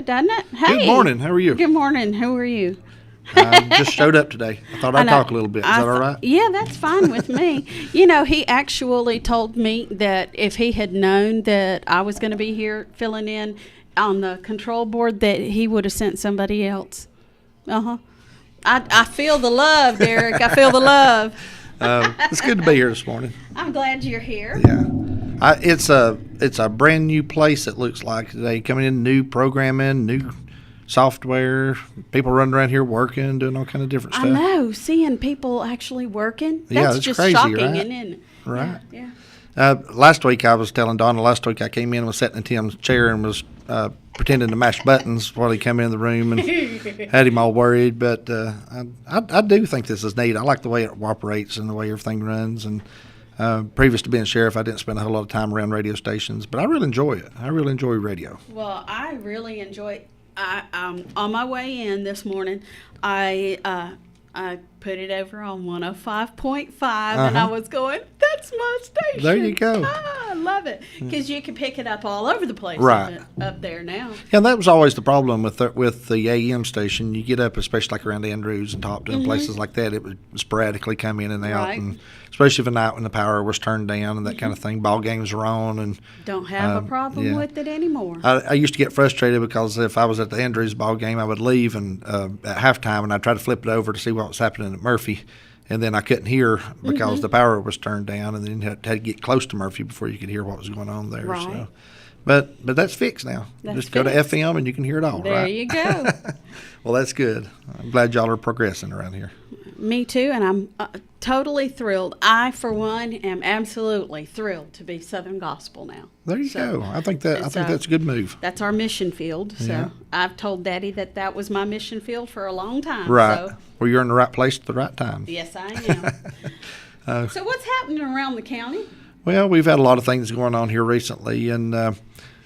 Doesn't it? Good Hey. morning. How are you? Good morning. How are you? I just showed up today. I thought I'd know. talk a little bit. Is that all right? Yeah, that's fine with me. You know, he actually told me that if he had known that I was going to be here filling in on the control board, that he would have sent somebody else. Uh-huh. I feel the love, Derek. I feel the love. It's good to be here this morning. I'm glad you're here. Yeah. It's a brand new place, it looks like today. Coming in, new programming, new software. People running around here working, doing all kind of different stuff. I know, seeing people actually working. Yeah, That's it's just crazy, shocking, right? isn't it? Right. Yeah. Last week I was telling Donna. Last week I came in and was sitting in Tim's chair and was pretending to mash buttons while he came in the room and had him all worried. But I do think this is neat. I like the way it operates and the way everything runs. And previous to being sheriff, I didn't spend a whole lot of time around radio stations, but I really enjoy it. I really enjoy radio. Well, I really enjoy. On my way in this morning, I put it over on 105.5, and I was going, "That's my station." There you go. I love it because you can pick it up all over the place. Right. Up there now. Yeah, that was always the problem with the AM station. You get up, especially like around Andrews and Topton and places like that, it would sporadically come in and out, Right. and especially at night when the power was turned down and that kind of thing. Ball games were on, and Don't have a problem yeah. with it anymore. I used to get frustrated because if I was at the Andrews ball game, I would leave and at halftime, and I'd try to flip it over to see what was happening at Murphy, and then I couldn't hear because the power was turned down, and then you had to get close to Murphy before you could hear what was going on there. Right. So. But that's fixed now. That's Just go to fixed. FM and you can hear it all, There right? you go. Well, that's good. I'm glad y'all are progressing around here. Me too, and I'm totally thrilled. I, for one, am absolutely thrilled to be Southern Gospel now. There you So, go. I think that's a good move. That's our mission field. So Yeah. I've told Daddy that was my mission field for a long time. Right. So, Well, you're in the right place at the right time. yes, I am. So what's happening around the county? Well, we've had a lot of things going on here recently, and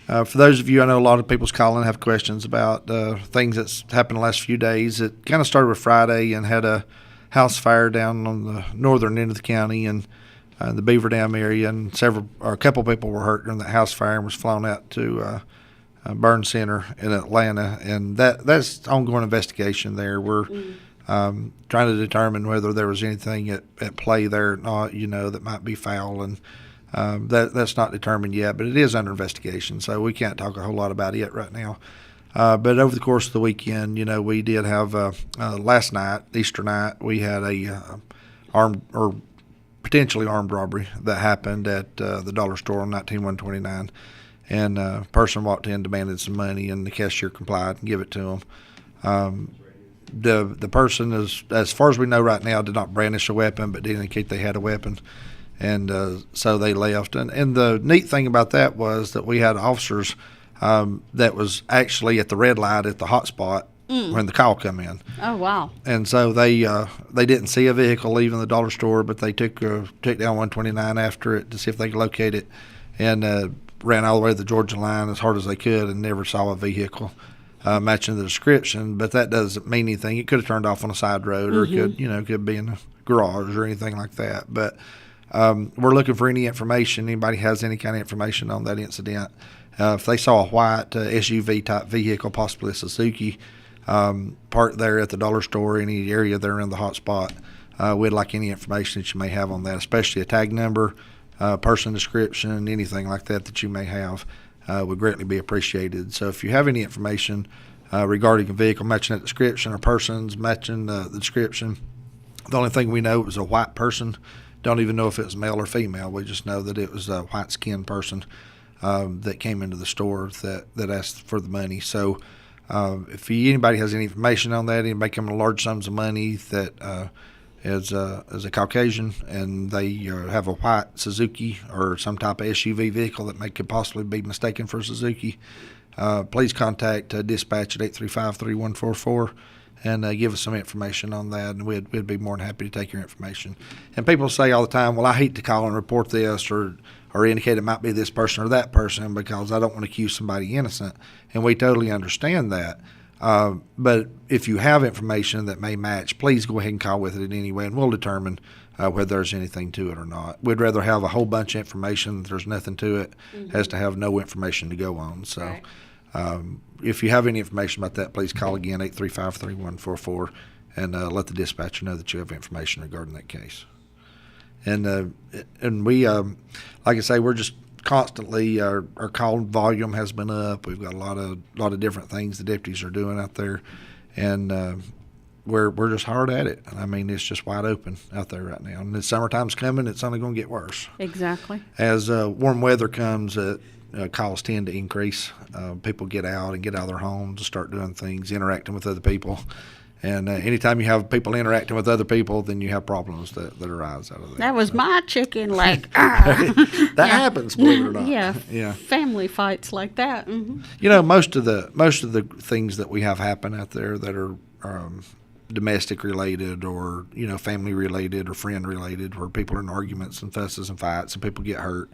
for those of you, I know a lot of people's calling have questions about things that's happened the last few days. It kind of started with Friday and had a house fire down on the northern end of the county and the Beaver Dam area, and a couple people were hurt during that house fire and was flown out to Burn Center in Atlanta, and that's ongoing investigation there. We're trying to determine whether there was anything at play there or not, that might be foul, and that's not determined yet, but it is under investigation, so we can't talk a whole lot about it right now. But over the course of the weekend, we did have last night, Easter night, we had a armed or potentially armed robbery that happened at the dollar store on 19129, and a person walked in, demanded some money, and the cashier complied and gave it to him. The person, as far as we know right now, did not brandish a weapon, but did indicate they had a weapon. And so they left. And the neat thing about that was that we had officers that was actually at the red light at the hot spot when the call come in. Oh, wow. And so they didn't see a vehicle leaving the dollar store, but they took down 129 after it to see if they could locate it, and ran all the way to the Georgia line as hard as they could and never saw a vehicle matching the description. But that doesn't mean anything. It could have turned off on a side road, or it could be in a garage or anything like that. But we're looking for any information. Anybody has any kind of information on that incident? If they saw a white SUV type vehicle, possibly a Suzuki, parked there at the dollar store, any area there in the hot spot, we'd like any information that you may have on that, especially a tag number, person description, anything like that you may have, would greatly be appreciated. So if you have any information regarding a vehicle matching that description or persons matching the description, the only thing we know was a white person. Don't even know if it was male or female. We just know that it was a white-skinned person that came into the store that asked for the money. So if anybody has any information on that, anybody coming to large sums of money that is a Caucasian and they have a white Suzuki or some type of SUV vehicle that could possibly be mistaken for a Suzuki, please contact dispatch at 835-3144. And give us some information on that, and we'd be more than happy to take your information. And people say all the time, well, I hate to call and report this or indicate it might be this person or that person because I don't want to accuse somebody innocent, and we totally understand that. But if you have information that may match, please go ahead and call with it in any way, and we'll determine whether there's anything to it or not. We'd rather have a whole bunch of information that there's nothing to it as to have no information to go on. So. Right. If you have any information about that, please call again, 835-3144, and let the dispatcher know that you have information regarding that case. And we, like I say, we're just constantly, our call volume has been up. We've got a lot of different things the deputies are doing out there, and we're just hard at it. I mean, it's just wide open out there right now. And the summertime's coming; it's only going to get worse. Exactly. As warm weather comes, calls tend to increase. People get out and get out of their homes and start doing things, interacting with other people. And anytime you have people interacting with other people, then you have problems that arise out of that. That was So, my chicken leg. that happens, believe it or not. Yeah. Yeah. Family fights like that. Mm-hmm. You know, most of the things that we have happen out there that are domestic related, or family related or friend related, where people are in arguments and fusses and fights and people get hurt.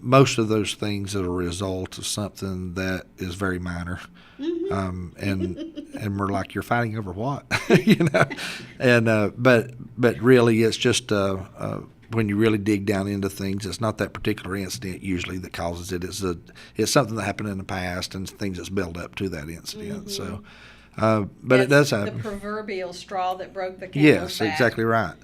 Most of those things are a result of something that is very minor. Mm-hmm. And we're like, you're fighting over what? And but really it's just when you really dig down into things, it's not that particular incident usually that causes it. It's something that happened in the past and things that's built up to that incident. Mm-hmm. So but it does happen. The proverbial straw that broke the camel's back. Exactly right.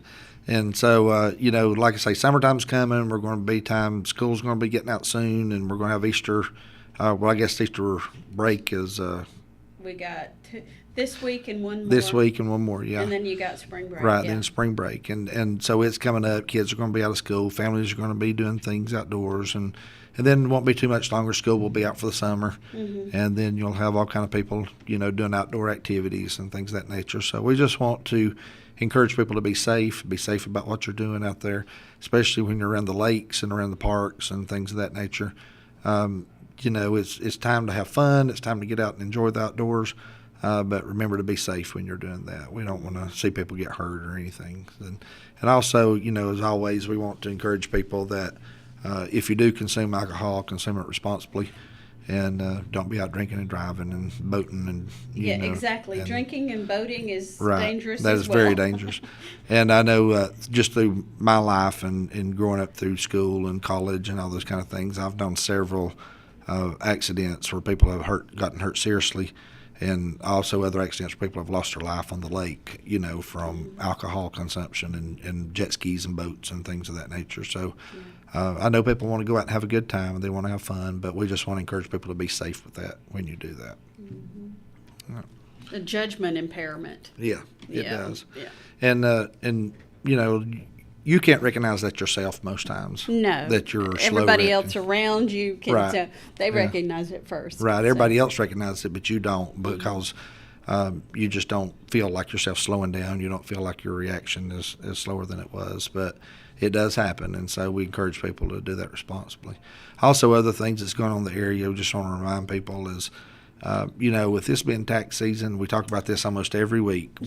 And so, like I say, summertime's coming. We're going to be school's going to be getting out soon, and we're going to have Easter. I guess Easter break is we got this week and one more. This week and one more, yeah. And then you got spring break. Right, yeah. then spring break. And so it's coming up. Kids are going to be out of school. Families are going to be doing things outdoors. And then it won't be too much longer. School will be out for the summer. Mm-hmm. And then you'll have all kind of people, doing outdoor activities and things of that nature. So we just want to encourage people to be safe about what you're doing out there, especially when you're around the lakes and around the parks and things of that nature. It's time to have fun. It's time to get out and enjoy the outdoors. But remember to be safe when you're doing that. We don't want to see people get hurt or anything. And also, as always, we want to encourage people that if you do consume alcohol, consume it responsibly. And don't be out drinking and driving and boating and exactly. And drinking and boating is dangerous. That is very dangerous. And I know just through my life and growing up through school and college and all those kind of things, I've done several accidents where people have gotten hurt seriously, and also other accidents where people have lost their life on the lake, from alcohol consumption and jet skis and boats and things of that nature. So. I know people want to go out and have a good time and they want to have fun, but we just want to encourage people to be safe with that when you do that. Mm-hmm. Yeah. A judgment impairment. Yeah, it does. Yeah. And you can't recognize that yourself most times. No. That you're slow. Everybody else around you can tell. They recognize it first. Right. Everybody else recognizes it, but you don't, because you just don't feel like yourself slowing down. You don't feel like your reaction is slower than it was, but it does happen, and so we encourage people to do that responsibly. Also, other things that's going on in the area, just want to remind people is, with this being tax season, we talk about this almost every week,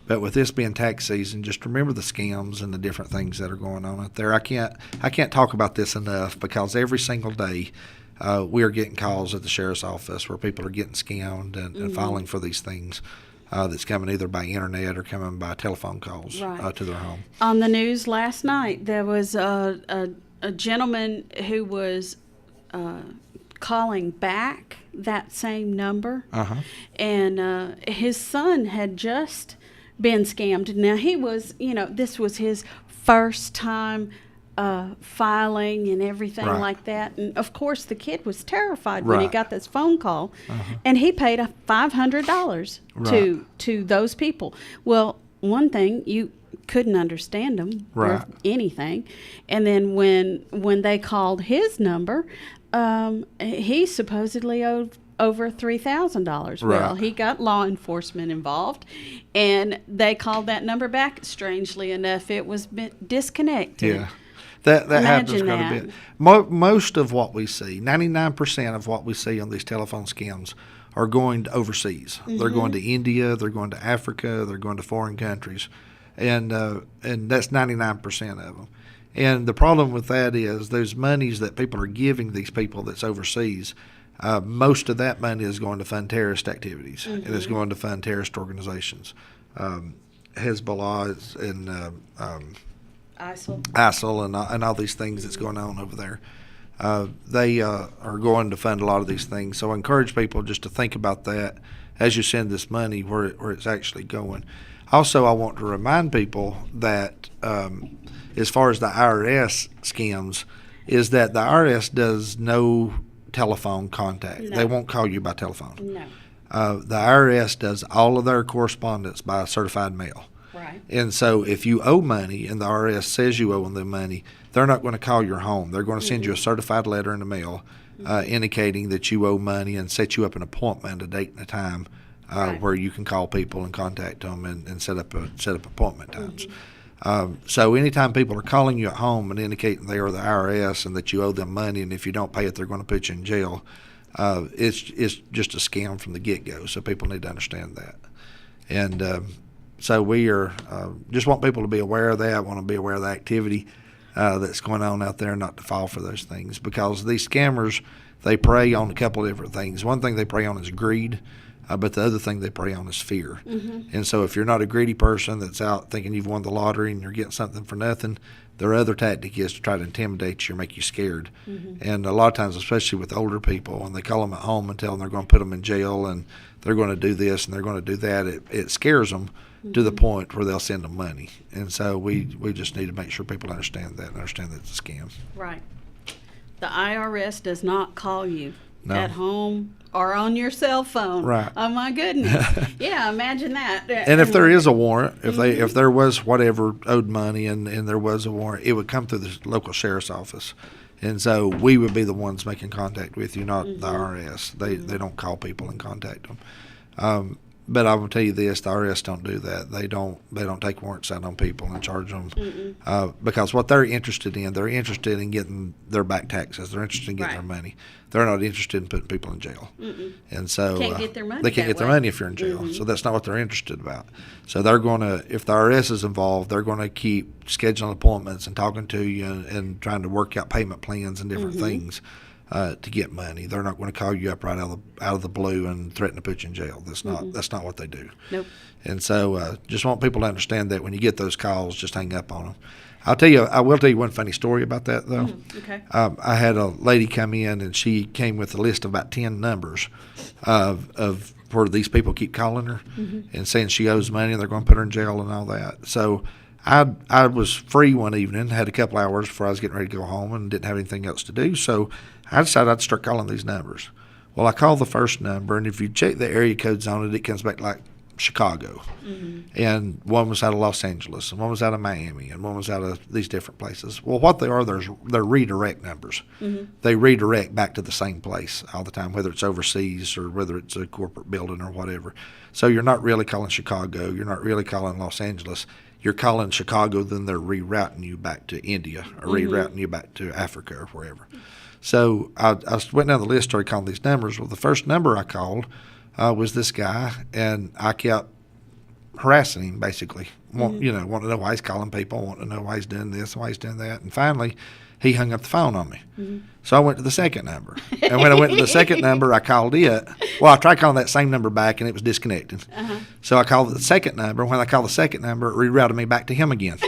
but with this being tax season, just remember the scams and the different things that are going on out there. I can't talk about this enough, because every single day we are getting calls at the sheriff's office where people are getting scammed and filing for these things. That's coming either by internet or coming by telephone calls to their home. On the news last night, there was a gentleman who was calling back that same number, and his son had just been scammed. Now, he was, this was his first time filing and everything like that. And of course, the kid was terrified when he got this phone call, and he paid $500 to those people. Well, one thing, you couldn't understand them or anything, and then when they called his number, he supposedly owed over $3,000. Well, he got law enforcement involved, and they called that number back. Strangely enough, it was disconnected. Yeah. That happens quite a bit. Most of what we see, 99% of what we see on these telephone scams are going to overseas. Mm-hmm. They're going to India, they're going to Africa, they're going to foreign countries. And that's 99% of them. And the problem with that is those monies that people are giving these people that's overseas, most of that money is going to fund terrorist activities. Mm-hmm. And it's going to fund terrorist organizations. Hezbollah and ISIL and all these things that's going on over there. They are going to fund a lot of these things. So I encourage people just to think about that as you send this money, where it's actually going. Also, I want to remind people that as far as the IRS scams, is that the IRS does no telephone contact. No. They won't call you by telephone. No. The IRS does all of their correspondence by certified mail. Right. And so if you owe money and the IRS says you owe them money, they're not going to call your home. They're going to send you a certified letter in the mail indicating that you owe money and set you up an appointment, a date and a time Right. where you can call people and contact them and set up appointment times. So anytime people are calling you at home and indicating they are the IRS and that you owe them money, and if you don't pay it, they're going to put you in jail, it's just a scam from the get-go. So people need to understand that. And so we are just want people to be aware of that, want to be aware of the activity that's going on out there, not to fall for those things, because these scammers, they prey on a couple of different things. One thing they prey on is greed. But the other thing they prey on is fear. And so if you're not a greedy person that's out thinking you've won the lottery and you're getting something for nothing, their other tactic is to try to intimidate you or make you scared. And a lot of times, especially with older people, when they call them at home and tell them they're going to put them in jail and they're going to do this and they're going to do that, it scares them to the point where they'll send them money. And so we just need to make sure people understand that and understand that it's a scam. Right. The IRS does not call you No. at home or on your cell phone. Right. Oh my goodness. Yeah, imagine that. And if there is a warrant, if there was whatever owed money and there was a warrant, it would come through the local sheriff's office. And so we would be the ones making contact with you, not the IRS. They don't call people and contact them. But I will tell you this: the IRS don't do that. They don't take warrants out on people and charge them because what they're interested in getting their back taxes. They're interested in getting Right. their money. They're not interested in putting people in jail. And so Can't get their money they can't that get their way. money if you're in jail. So that's not what they're interested about. So they're going to, if the IRS is involved, they're going to keep scheduling appointments and talking to you and trying to work out payment plans and different things to get money. They're not going to call you up right out of the blue and threaten to put you in jail. That's not what they do. Nope. And so just want people to understand that when you get those calls, just hang up on them. I will tell you one funny story about that, though. Okay. I had a lady come in, and she came with a list of about 10 numbers of where these people keep calling her and saying she owes money and they're going to put her in jail and all that. So I was free one evening, had a couple hours before I was getting ready to go home and didn't have anything else to do. So I decided I'd start calling these numbers. Well, I called the first number, and if you check the area codes on it, it comes back like Chicago. And one was out of Los Angeles, and one was out of Miami, and one was out of these different places. Well, what they are, they're redirect numbers. They redirect back to the same place all the time, whether it's overseas or whether it's a corporate building or whatever. So you're not really calling Chicago. You're not really calling Los Angeles. You're calling Chicago, then they're rerouting you back to India or rerouting you back to Africa or wherever. So I went down the list, started calling these numbers. Well, the first number I called was this guy, and I kept harassing him, basically. Want to know why he's calling people, want to know why he's doing this, why he's doing that. And finally, he hung up the phone on me. So I went to the second number. And when I went to the second number, I called it. Well, I tried calling that same number back, and it was disconnected. So I called the second number. When I called the second number, it rerouted me back to him again.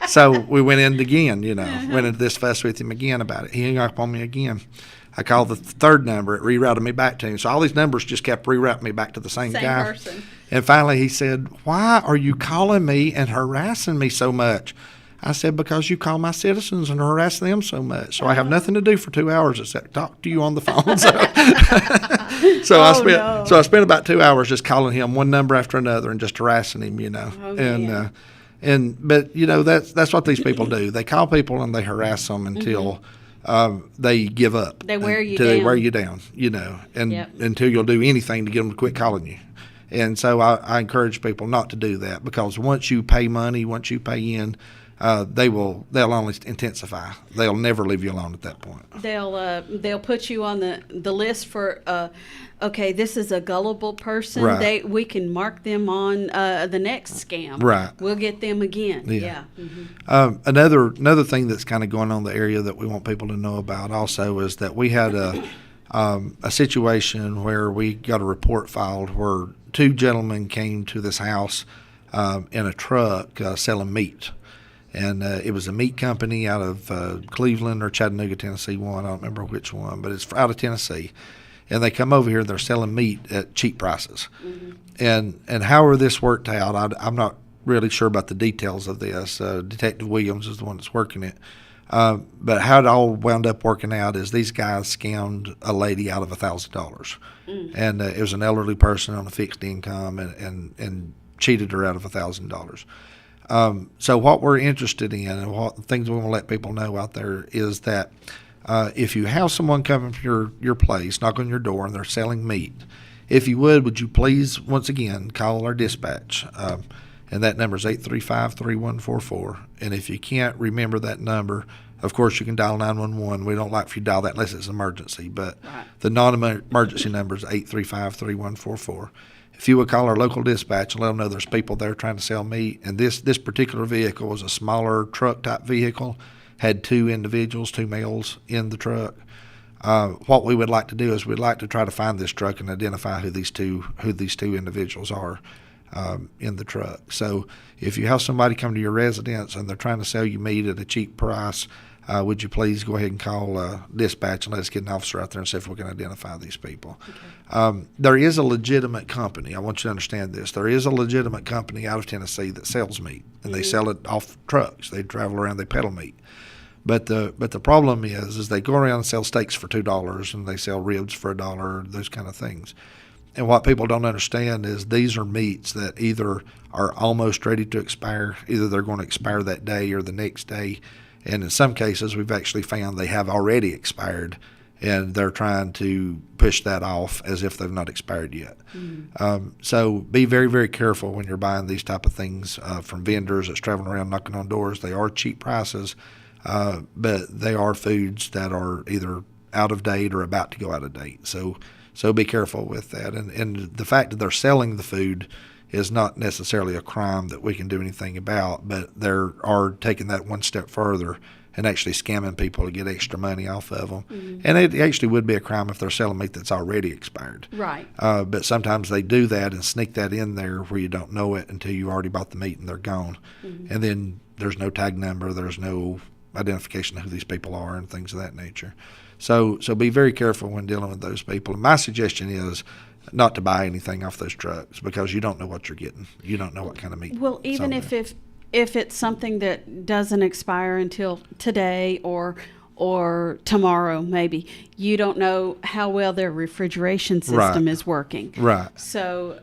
So we went in again, went into this fuss with him again about it. He hung up on me again. I called the third number. It rerouted me back to him. So all these numbers just kept rerouting me back to the same guy. Person. And finally he said, "Why are you calling me and harassing me so much?" I said, "Because you call my citizens and harass them so much. So I have nothing to do for 2 hours except talk to you on the phone." So I spent about 2 hours just calling him one number after another and just harassing him, But that's what these people do. They call people and they harass them until they give up. They wear you until down. They wear you down, and until you'll do anything to get them to quit calling you. And so I encourage people not to do that, because once you pay money, once you pay in, they'll only intensify. They'll never leave you alone at that point. They'll put you on the list for okay, this is a gullible person. Right. We can mark them on the next scam. Right. We'll get them again. Yeah. Another thing that's kind of going on in the area that we want people to know about also is that we had a situation where we got a report filed where two gentlemen came to this house in a truck selling meat. And it was a meat company out of Cleveland or Chattanooga, Tennessee. One, I don't remember which one, but it's out of Tennessee. And they come over here. They're selling meat at cheap prices. And however this worked out, I'm not really sure about the details of this. Detective Williams is the one that's working it. But how it all wound up working out is these guys scammed a lady out of $1,000, and it was an elderly person on a fixed income, and cheated her out of $1,000. So what we're interested in, and what things we want to let people know out there, is that if you have someone coming from your place, knock on your door, and they're selling meat, if you would you please, once again, call our dispatch. And that number is 835-3144. And if you can't remember that number, of course, you can dial 911. We don't like for you to dial that unless it's an emergency. But the non-emergency number is 835-3144. If you would call our local dispatch and let them know there's people there trying to sell meat, and this particular vehicle was a smaller truck-type vehicle, had two individuals, two males in the truck. What we would like to do is we'd like to try to find this truck and identify who these two individuals are. In the truck. So if you have somebody come to your residence and they're trying to sell you meat at a cheap price, would you please go ahead and call dispatch and let us get an officer out there and see if we can identify these people. Okay. There is a legitimate company. I want you to understand this. There is a legitimate company out of Tennessee that sells meat, and they sell it off trucks. They travel around, they peddle meat. But the problem is they go around and sell steaks for $2, and they sell ribs for $1, those kind of things. And what people don't understand is these are meats that either are almost ready to expire, either they're going to expire that day or the next day. And in some cases, we've actually found they have already expired, and they're trying to push that off as if they've not expired yet. So be very, very careful when you're buying these type of things from vendors that's traveling around knocking on doors. They are cheap prices, but they are foods that are either out of date or about to go out of date. So be careful with that. And the fact that they're selling the food is not necessarily a crime that we can do anything about, but they are taking that one step further and actually scamming people to get extra money off of them. And it actually would be a crime if they're selling meat that's already expired. Right. But sometimes they do that and sneak that in there where you don't know it until you already bought the meat and they're gone. And then there's no tag number, there's no identification of who these people are and things of that nature. So be very careful when dealing with those people. And my suggestion is not to buy anything off those trucks because you don't know what you're getting. You don't know what kind of meat. Well, even if it's something that doesn't expire until today or tomorrow, maybe, you don't know how well their refrigeration system is working. Right. So,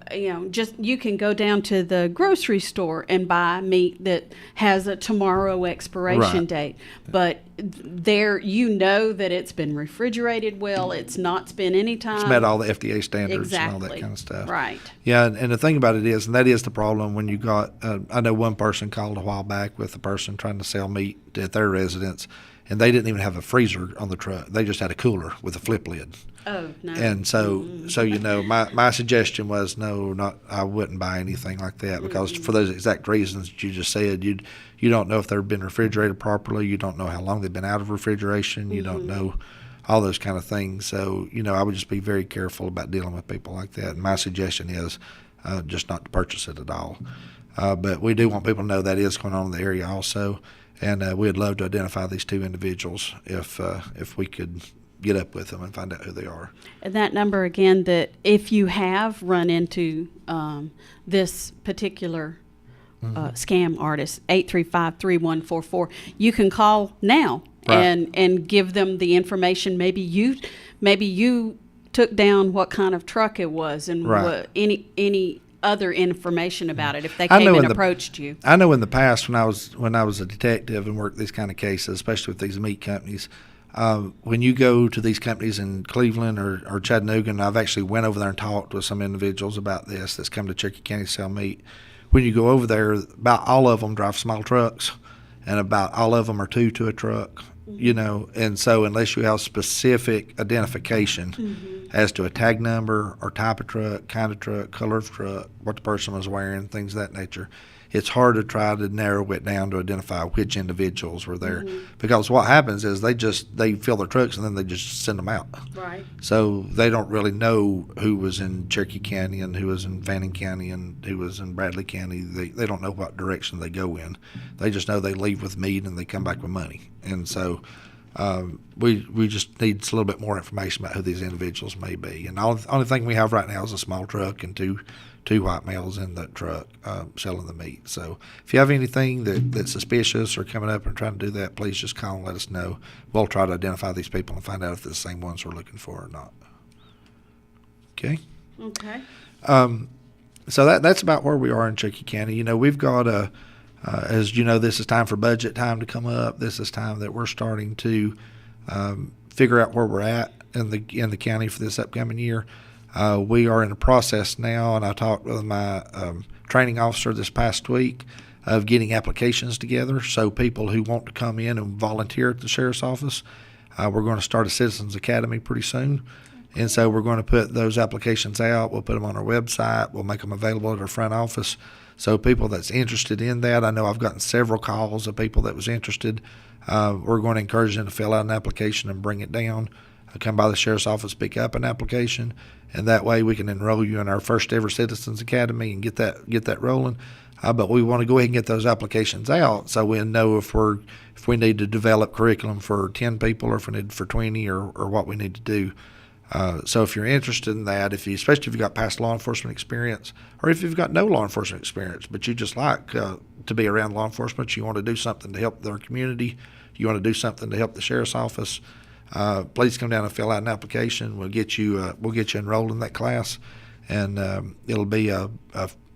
just you can go down to the grocery store and buy meat that has a tomorrow expiration date. But there, that it's been refrigerated well, it's not spent any time. It's met all the FDA standards and all that kind of stuff. Right. Yeah, and the thing about it is, and that is the problem when you got, I know one person called a while back with a person trying to sell meat at their residence, and they didn't even have a freezer on the truck. They just had a cooler with a flip lid. Oh, no. And so my suggestion was I wouldn't buy anything like that because for those exact reasons that you just said, you don't know if they've been refrigerated properly. You don't know how long they've been out of refrigeration. You don't know all those kind of things. So, I would just be very careful about dealing with people like that. And my suggestion is just not to purchase it at all. But we do want people to know that is going on in the area also. And we'd love to identify these two individuals if we could get up with them and find out who they are. And that number again, that if you have run into this particular scam artist, 835-3144, you can call now and give them the information. Maybe you took down what kind of truck it was and what, any other information about it if they came and approached you. I know in the past when I was a detective and worked these kind of cases, especially with these meat companies, when you go to these companies in Cleveland or Chattanooga, and I've actually went over there and talked with some individuals about this that's come to Cherokee County to sell meat. When you go over there, about all of them drive small trucks, and about all of them are two to a truck. you know, and so unless you have specific identification as to a tag number or type of truck, kind of truck, color of truck, what the person was wearing, things of that nature, it's hard to try to narrow it down to identify which individuals were there. Because what happens is they fill their trucks and then they just send them out. Right. So they don't really know who was in Cherokee County and who was in Fannin County and who was in Bradley County. They don't know what direction they go in. They just know they leave with meat and they come back with money. And so we just need a little bit more information about who these individuals may be. And the only thing we have right now is a small truck and two white males in that truck selling the meat. So if you have anything that's suspicious or coming up and trying to do that, please just call and let us know. We'll try to identify these people and find out if they're the same ones we're looking for or not. Okay? Okay. So that's about where we are in Cherokee County. You know, we've got as you know, this is time for budget time to come up. This is time that we're starting to figure out where we're at in the county for this upcoming year. We are in a process now, and I talked with my training officer this past week of getting applications together. So people who want to come in and volunteer at the sheriff's office, we're going to start a Citizens Academy pretty soon. And so we're going to put those applications out. We'll put them on our website. We'll make them available at our front office. So people that's interested in that, I know I've gotten several calls of people that was interested. We're going to encourage them to fill out an application and bring it down. Come by the sheriff's office, pick up an application, and that way we can enroll you in our first ever Citizens Academy and get that rolling. But we want to go ahead and get those applications out so we know if we need to develop curriculum for 10 people or if we need for 20 or what we need to do. So if you're interested in that, especially if you've got past law enforcement experience or if you've got no law enforcement experience, but you just like to be around law enforcement, you want to do something to help their community, you want to do something to help the sheriff's office, please come down and fill out an application. We'll get you enrolled in that class, and it'll be a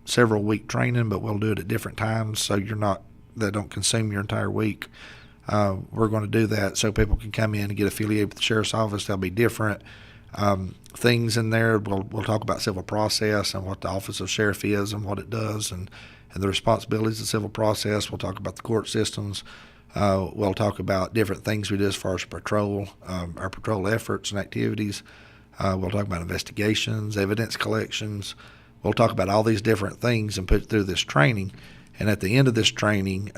several week training, but we'll do it at different times so that don't consume your entire week. We're going to do that so people can come in and get affiliated with the sheriff's office. There'll be different things in there. We'll talk about civil process and what the office of sheriff is and what it does and the responsibilities of civil process. We'll talk about the court systems. We'll talk about different things we do as far as patrol, our patrol efforts and activities. We'll talk about investigations, evidence collections. We'll talk about all these different things and put through this training. And at the end of this training,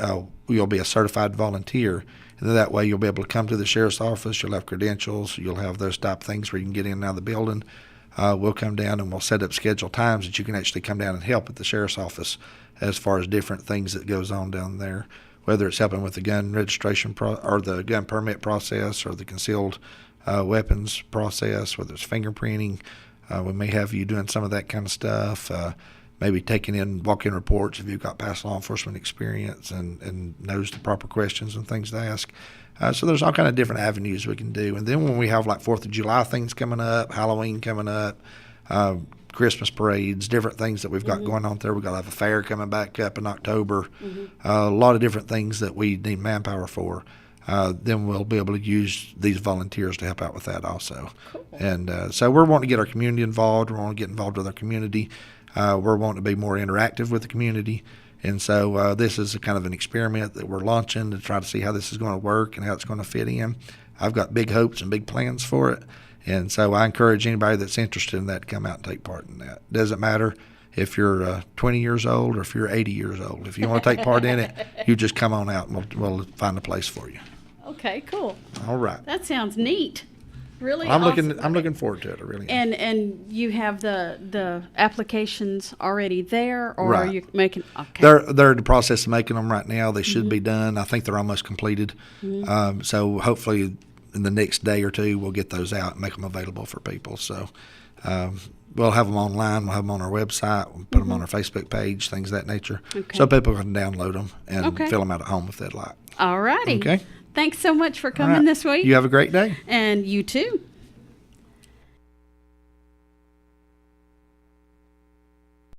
you'll be a certified volunteer. And that way you'll be able to come to the sheriff's office. You'll have credentials. You'll have those type of things where you can get in and out of the building. We'll come down and we'll set up scheduled times that you can actually come down and help at the sheriff's office as far as different things that goes on down there, whether it's helping with the gun registration or the gun permit process or the concealed weapons process, whether it's fingerprinting. We may have you doing some of that kind of stuff, maybe taking in walk-in reports if you've got past law enforcement experience and knows the proper questions and things to ask. So there's all kind of different avenues we can do. And then when we have like 4th of July things coming up, Halloween coming up, Christmas parades, different things that we've got going on there. We've got to have a fair coming back up in October. A lot of different things that we need manpower for. Then we'll be able to use these volunteers to help out with that also. Cool. And so we're wanting to get our community involved. We're wanting to get involved with our community. We're wanting to be more interactive with the community. And so this is a kind of an experiment that we're launching to try to see how this is going to work and how it's going to fit in. I've got big hopes and big plans for it. And so I encourage anybody that's interested in that to come out and take part in that. Doesn't matter if you're 20 years old or if you're 80 years old. If you want to take part in it, you just come on out and we'll find a place for you. Okay, cool. All right. That sounds neat. Really I'm awesome. looking forward to it. I really am. And you have the applications already there, or Right. are you making? Okay. They're in the process of making them right now. They should be done. I think they're almost completed. So hopefully in the next day or two we'll get those out and make them available for people. So we'll have them online. We'll have them on our website. We'll put them on our Facebook page, things of that nature. Okay. So people can download them and Okay. fill them out at home if they'd like. All righty. Okay. Thanks so much for All coming right. this week. You have a great day. And you too.